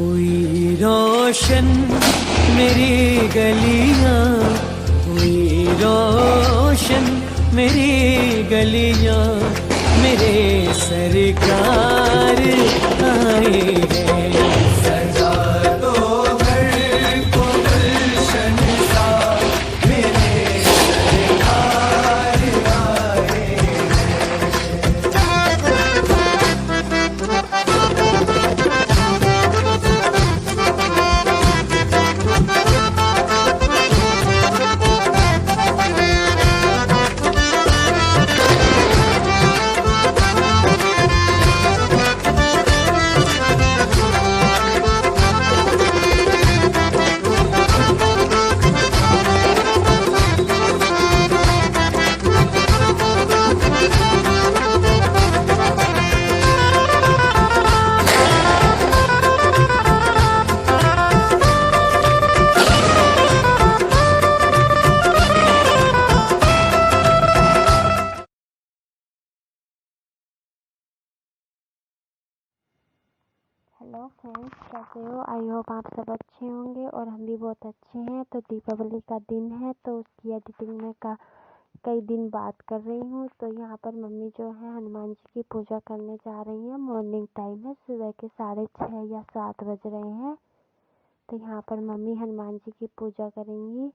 हुई रोशन मेरी गलियां, हुई रोशन मेरी गलियां, मेरे सरकार आए हैं। सजा दो घर को गुलशन सा, मेरे सरकार आए हेलो फ्रेंड्स, कैसे हो? आई होप आप सब अच्छे होंगे और हम भी बहुत अच्छे हैं। तो दीपावली का दिन है तो उसकी एडिटिंग में कई दिन बात कर रही हूँ। तो यहाँ पर मम्मी जो है हनुमान जी की पूजा करने जा रही हैं। मॉर्निंग टाइम है, सुबह के 6:30 या 7 बज रहे हैं। तो यहाँ पर मम्मी हनुमान जी की पूजा करेंगी।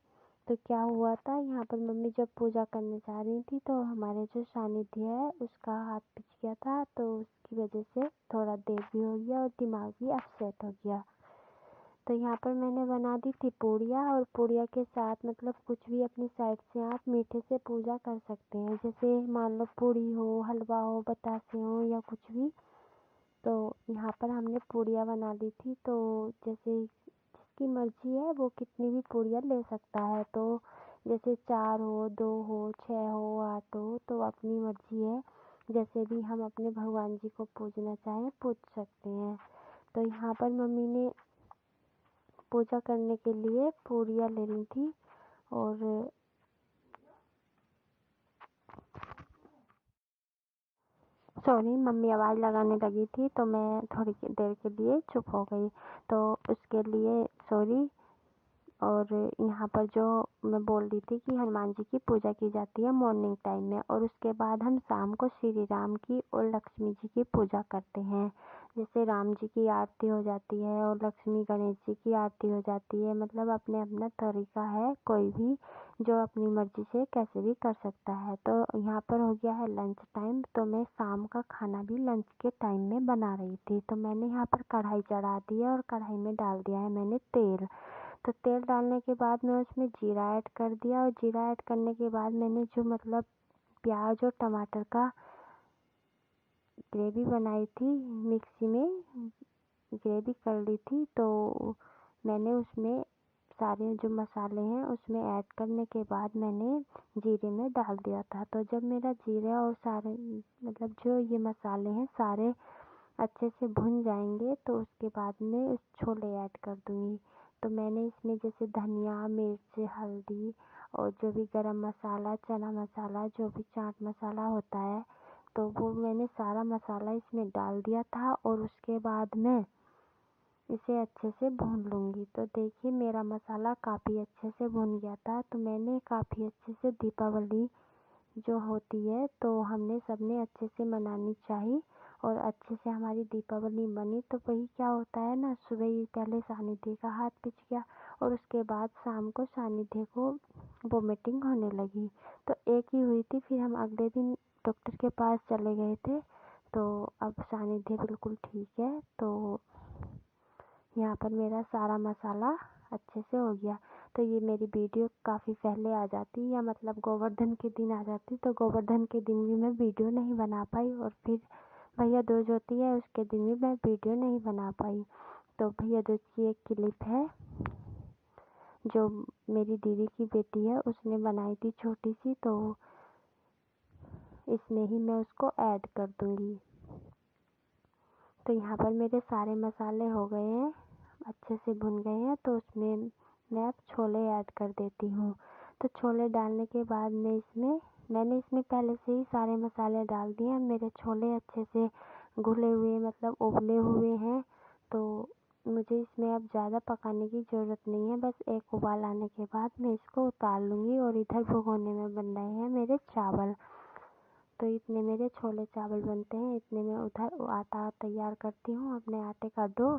तो क्या हुआ था, यहाँ पर मम्मी जब पूजा करने जा रही थी तो हमारे जो सानिध्य है उसका हाथ पिच गया था, तो उसकी वजह से थोड़ा देर भी हो गया और दिमाग भी अपसेट हो गया। तो यहाँ पर मैंने बना दी थी पूड़िया, और पूड़िया के साथ मतलब कुछ भी अपनी साइड से आप मीठे से पूजा कर सकते हैं। जैसे मान लो पूड़ी हो, हलवा हो, बतासे हो या कुछ भी। तो यहाँ पर हमने पूड़िया बना ली थी। तो जैसे जिसकी मर्जी है वो कितनी भी पूड़िया ले सकता है। तो जैसे 4 हो, 2 हो, 6 हो, 8 हो, तो अपनी मर्जी है। जैसे भी हम अपने भगवान जी को पूजना चाहें पूज सकते हैं। तो यहाँ पर मम्मी ने पूजा करने के लिए पूड़िया ले ली थी। और सॉरी, मम्मी आवाज़ लगाने लगी थी तो मैं थोड़ी देर के लिए चुप हो गई, तो उसके लिए सॉरी। और यहाँ पर जो मैं बोल रही थी कि हनुमान जी की पूजा की जाती है मॉर्निंग टाइम में, और उसके बाद हम शाम को श्री राम की और लक्ष्मी जी की पूजा करते हैं। जैसे राम जी की आरती हो जाती है और लक्ष्मी गणेश जी की आरती हो जाती है। मतलब अपने अपना तरीका है, कोई भी जो अपनी मर्जी से कैसे भी कर सकता है। तो यहाँ पर हो गया है लंच टाइम, तो मैं शाम का खाना भी लंच के टाइम में बना रही थी। तो मैंने यहाँ पर कढ़ाई चढ़ा दी है और कढ़ाई में डाल दिया है मैंने तेल। तो तेल डालने के बाद मैं उसमें जीरा ऐड कर दिया, और जीरा ऐड करने के बाद मैंने जो मतलब प्याज और टमाटर का ग्रेवी बनाई थी, मिक्सी में ग्रेवी कर ली थी। तो मैंने उसमें सारे जो मसाले हैं उसमें ऐड करने के बाद मैंने जीरे में डाल दिया था। तो जब मेरा जीरा और सारे मतलब जो ये मसाले हैं सारे अच्छे से भुन जाएंगे तो उसके बाद में उस छोले ऐड कर दूँगी। तो मैंने इसमें जैसे धनिया, मिर्च, हल्दी और जो भी गरम मसाला, चना मसाला, जो भी चाट मसाला होता है, तो वो मैंने सारा मसाला इसमें डाल दिया था। और उसके बाद में इसे अच्छे से भून लूँगी। तो देखिए मेरा मसाला काफ़ी अच्छे से भुन गया था। तो मैंने काफ़ी अच्छे से दीपावली जो होती है तो हमने सबने अच्छे से मनानी चाहिए, और अच्छे से हमारी दीपावली बनी। तो वही क्या होता है ना, सुबह ही पहले सानिध्य का हाथ पिच गया और उसके बाद शाम को सानिध्य को वोमिटिंग होने लगी। तो एक ही हुई थी, फिर हम अगले दिन डॉक्टर के पास चले गए थे। तो अब सानिध्य बिल्कुल ठीक है। तो यहाँ पर मेरा सारा मसाला अच्छे से हो गया। तो ये मेरी वीडियो काफ़ी पहले आ जाती, या मतलब गोवर्धन के दिन आ जाती। तो गोवर्धन के दिन भी मैं वीडियो नहीं बना पाई, और फिर भैया दूज होती है उसके दिन भी मैं वीडियो नहीं बना पाई। तो भैया दूज की एक क्लिप है जो मेरी दीदी की बेटी है उसने बनाई थी छोटी सी, तो इसमें ही मैं उसको ऐड कर दूँगी। तो यहाँ पर मेरे सारे मसाले हो गए हैं, अच्छे से भुन गए हैं। तो उसमें मैं अब छोले ऐड कर देती हूँ। तो छोले डालने के बाद मैंने इसमें पहले से ही सारे मसाले डाल दिए हैं। मेरे छोले अच्छे से घुले हुए मतलब उबले हुए हैं। तो मुझे इसमें अब ज़्यादा पकाने की ज़रूरत नहीं है। बस एक उबाल आने के बाद मैं इसको उतार लूँगी। और इधर भगोने में बन रहे हैं मेरे चावल। तो इतने मेरे छोले चावल बनते हैं। इतने में उधर आटा तैयार करती हूँ, अपने आटे का डो।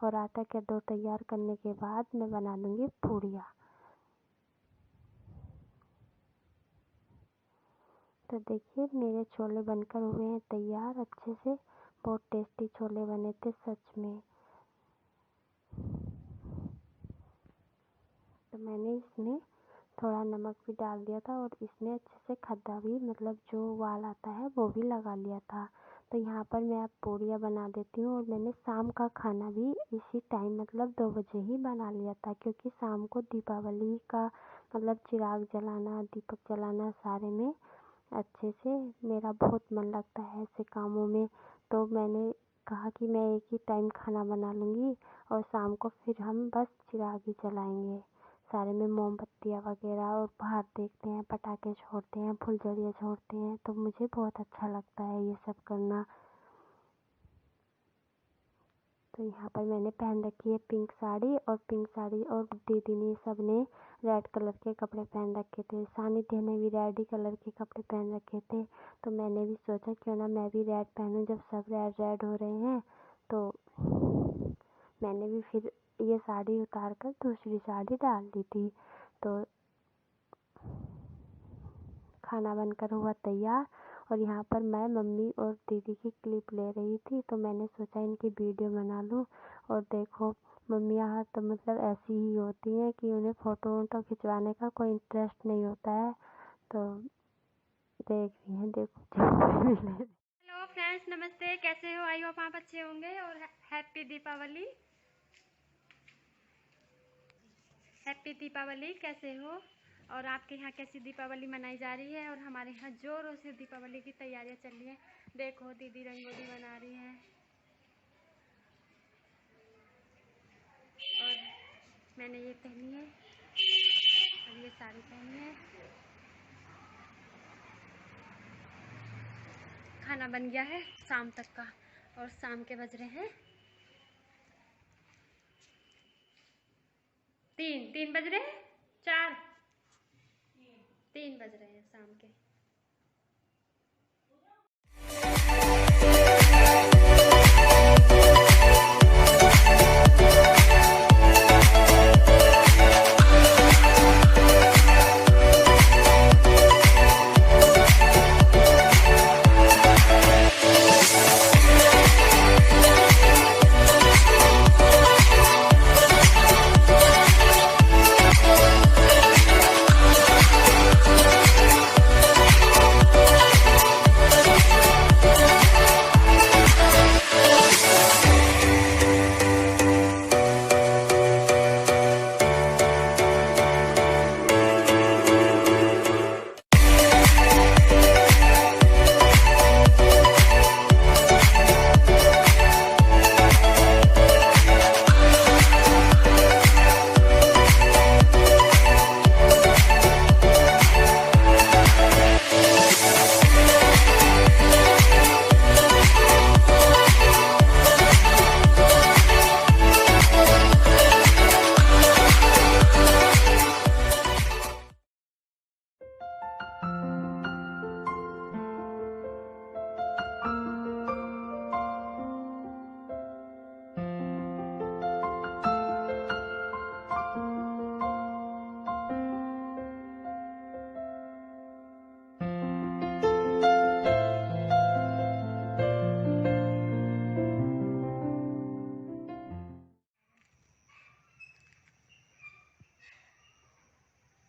और आटा का डो तैयार करने के बाद मैं बना लूँगी पूड़ियाँ। तो देखिए मेरे छोले बनकर हुए हैं तैयार अच्छे से। बहुत टेस्टी छोले बने थे सच में। तो मैंने इसमें थोड़ा नमक भी डाल दिया था और इसमें अच्छे से खद्दा भी, मतलब जो उबाल आता है वो भी लगा लिया था। तो यहाँ पर मैं अब पूड़ियाँ बना देती हूँ। और मैंने शाम का खाना भी इसी टाइम मतलब 2 बजे ही बना लिया था, क्योंकि शाम को दीपावली का मतलब चिराग जलाना, दीपक जलाना सारे में अच्छे से मेरा बहुत मन लगता है ऐसे कामों में। तो मैंने कहा कि मैं एक ही टाइम खाना बना लूँगी और शाम को फिर हम बस चिराग ही जलाएंगे सारे में, मोमबत्तियाँ वगैरह। और बाहर देखते हैं, पटाखे छोड़ते हैं, फुलझड़ियाँ छोड़ते हैं। तो मुझे बहुत अच्छा लगता है ये सब करना। तो यहाँ पर मैंने पहन रखी है पिंक साड़ी। और दीदी ने सब ने रेड कलर के कपड़े पहन रखे थे। सानिध्य ने भी रेड ही कलर के कपड़े पहन रखे थे। तो मैंने भी सोचा क्यों ना मैं भी रेड पहनूं, जब सब रेड रेड हो रहे हैं। तो मैंने भी फिर ये साड़ी उतार कर दूसरी साड़ी डाल दी थी। तो खाना बनकर हुआ तैयार। और यहाँ पर मैं मम्मी और दीदी की क्लिप ले रही थी। तो मैंने सोचा इनकी वीडियो बना लूँ। और देखो मम्मी यहाँ तो मतलब ऐसी ही होती हैं कि उन्हें फ़ोटो वोटो खिंचवाने का कोई इंटरेस्ट नहीं होता है। तो देख रही हैं, देखो हेलो फ्रेंड्स, नमस्ते। कैसे हो? आई होप आप अच्छे होंगे। और हैप्पी दीपावली। हैप्पी दीपावली। कैसे हो? और आपके यहाँ कैसी दीपावली मनाई जा रही है? और हमारे यहाँ जोरों से दीपावली की तैयारियां चल रही हैं। देखो दीदी रंगोली बना रही हैं और मैंने ये पहनी है और ये साड़ी पहनी है। खाना बन गया है शाम तक का। और शाम के बज रहे हैं 3 बज रहे हैं, 3 बज रहे हैं शाम के।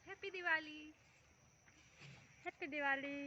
हैप्पी दिवाली। हैप्पी दिवाली।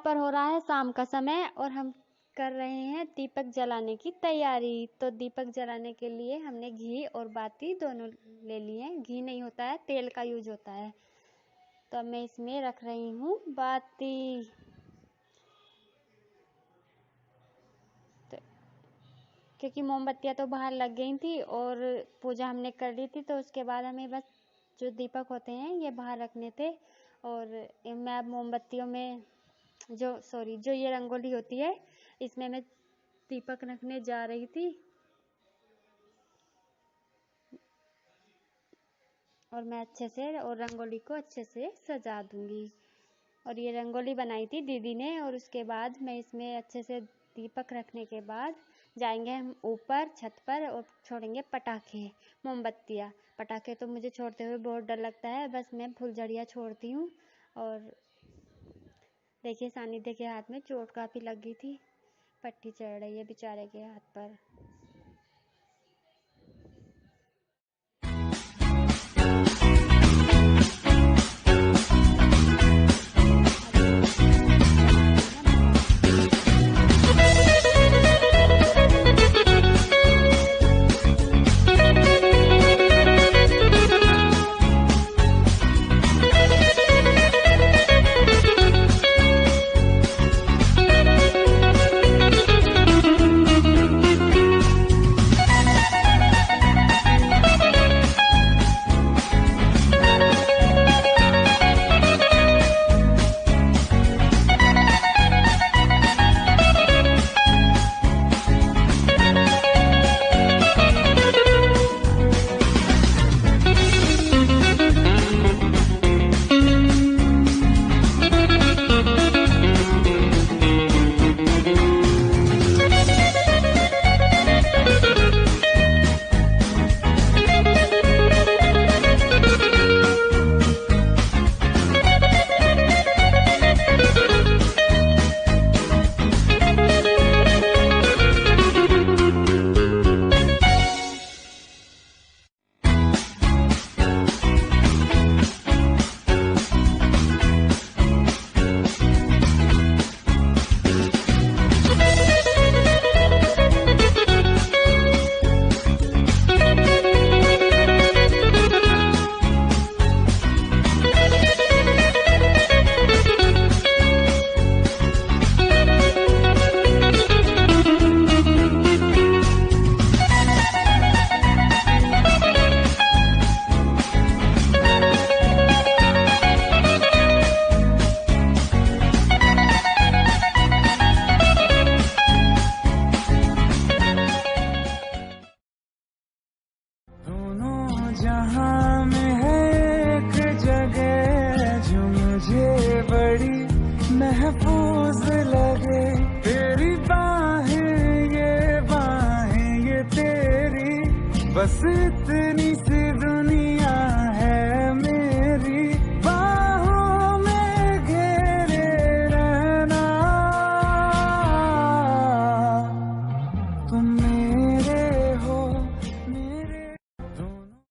पर हो रहा है शाम का समय और हम कर रहे हैं दीपक जलाने की तैयारी। तो दीपक जलाने के लिए हमने घी और बाती दोनों ले लिए हैं। घी नहीं होता है, तेल का यूज होता है। तो अब मैं इसमें रख रही हूँ बाती। तो क्योंकि मोमबत्तियाँ तो बाहर लग गई थी और पूजा हमने कर ली थी, तो उसके बाद हमें बस जो दीपक होते हैं ये बाहर रखने थे। और मैं अब मोमबत्तियों में जो ये रंगोली होती है इसमें मैं दीपक रखने जा रही थी। और मैं अच्छे से और रंगोली को अच्छे से सजा दूंगी। और ये रंगोली बनाई थी दीदी ने। और उसके बाद मैं इसमें अच्छे से दीपक रखने के बाद जाएंगे हम ऊपर छत पर और छोड़ेंगे पटाखे, मोमबत्तियाँ। पटाखे तो मुझे छोड़ते हुए बहुत डर लगता है, बस मैं फुलझड़ियाँ छोड़ती हूँ। और देखिए सानिध्य के हाथ में चोट काफ़ी लगी थी, पट्टी चढ़ रही है बेचारे के हाथ पर। दोनों जहां में है एक जगह जो मुझे बड़ी महफूज लगे। तेरी बाहें ये तेरी, बस इतनी सी दुनिया है मेरी। बाहों में घेरे रहना, तुम मेरे हो मेरे दोनों।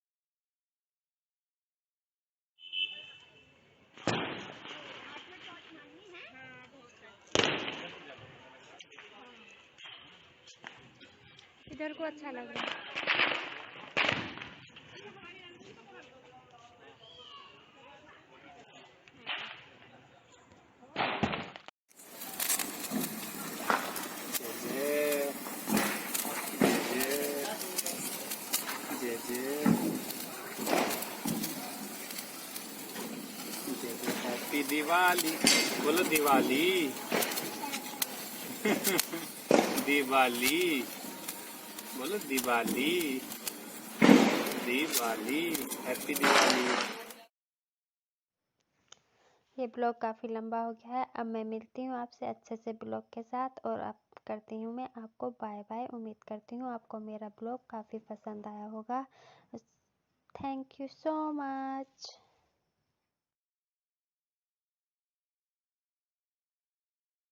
इधर को अच्छा लग रहा है। हैप्पी दिवाली, बोलो दिवाली। दिवाली बोलो, दिवाली दिवाली, हैप्पी दिवाली। ये ब्लॉग काफ़ी लंबा हो गया है। अब मैं मिलती हूँ आपसे अच्छे से ब्लॉग के साथ और अब करती हूँ मैं आपको बाय बाय। उम्मीद करती हूँ आपको मेरा ब्लॉग काफ़ी पसंद आया होगा। Thank you so much.